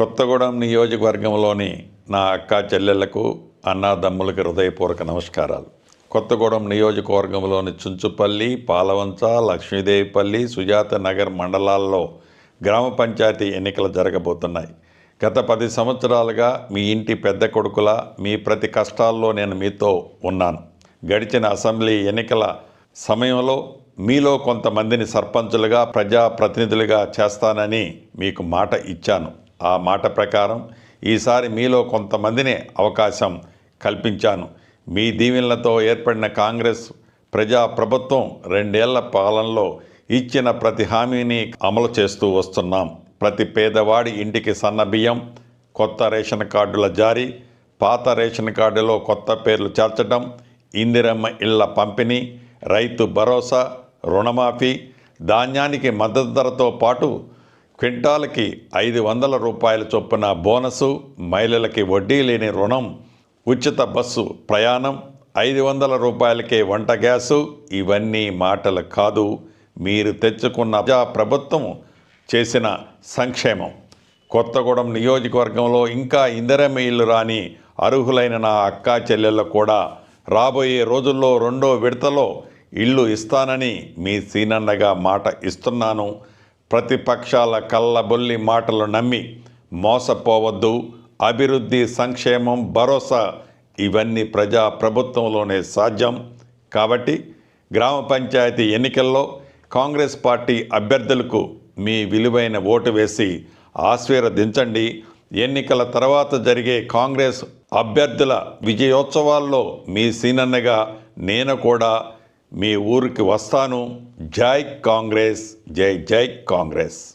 కొత్తగూడెం నియోజకవర్గంలోని నా అక్క చెల్లెళ్లకు అన్నాదమ్ములకి హృదయపూర్వక నమస్కారాలు. కొత్తగూడెం నియోజకవర్గంలోని చుంచుపల్లి, పాలవంచ, లక్ష్మీదేవిపల్లి, సుజాత నగర్ మండలాల్లో గ్రామ పంచాయతీ ఎన్నికలు జరగబోతున్నాయి. గత 10 సంవత్సరాలుగా మీ ఇంటి పెద్ద కొడుకులా మీ ప్రతి కష్టాల్లో నేను మీతో ఉన్నాను. గడిచిన అసెంబ్లీ ఎన్నికల సమయంలో మీలో కొంతమందిని సర్పంచులుగా, ప్రజాప్రతినిధులుగా చేస్తానని మీకు మాట ఇచ్చాను. ఆ మాట ప్రకారం ఈసారి మీలో కొంతమందిని అవకాశం కల్పించాను. మీ దీవెనలతో ఏర్పడిన కాంగ్రెస్ ప్రభుత్వం 2 ఏళ్ల పాలనలో ఇచ్చిన ప్రతి హామీని అమలు చేస్తూ వస్తున్నాం. ప్రతి పేదవాడి ఇంటికి సన్నబియ్యం, కొత్త రేషన్ కార్డుల జారీ, పాత రేషన్ కార్డులో కొత్త పేర్లు చేర్చడం, ఇందిరమ్మ ఇళ్ల పంపిణీ, రైతు భరోసా, రుణమాఫీ, ధాన్యానికి మద్దతు ధరతో పాటు క్వింటాల్కి 500 రూపాయల చొప్పున బోనసు, మహిళలకి వడ్డీ లేని రుణం, ఉచిత బస్సు ప్రయాణం, 500 రూపాయలకే వంట గ్యాసు. ఇవన్నీ మాటలు కాదు, మీరు తెచ్చుకున్న ప్రభుత్వం చేసిన సంక్షేమం. కొత్తగూడెం నియోజకవర్గంలో ఇంకా ఇందిరమ్మ ఇల్లు రాని అర్హులైన నా అక్కా చెల్లెళ్ళు కూడా రాబోయే రోజుల్లో 2వ విడతలో ఇల్లు ఇస్తానని మీ సీనన్నగా మాట ఇస్తున్నాను. ప్రతిపక్షాల కళ్ళబొల్లి మాటలు నమ్మి మోసపోవద్దు. అభివృద్ధి, సంక్షేమం, భరోసా ఇవన్నీ ప్రభుత్వంలోనే సాధ్యం. కాబట్టి గ్రామ పంచాయతీ ఎన్నికల్లో కాంగ్రెస్ పార్టీ అభ్యర్థులకు మీ విలువైన ఓటు వేసి ఆశీర్వదించండి. ఎన్నికల తర్వాత జరిగే కాంగ్రెస్ అభ్యర్థుల విజయోత్సవాల్లో మీ సీనన్నగా నేను కూడా మీ ఊరికి వస్తాను. జై కాంగ్రెస్, జై జై కాంగ్రెస్.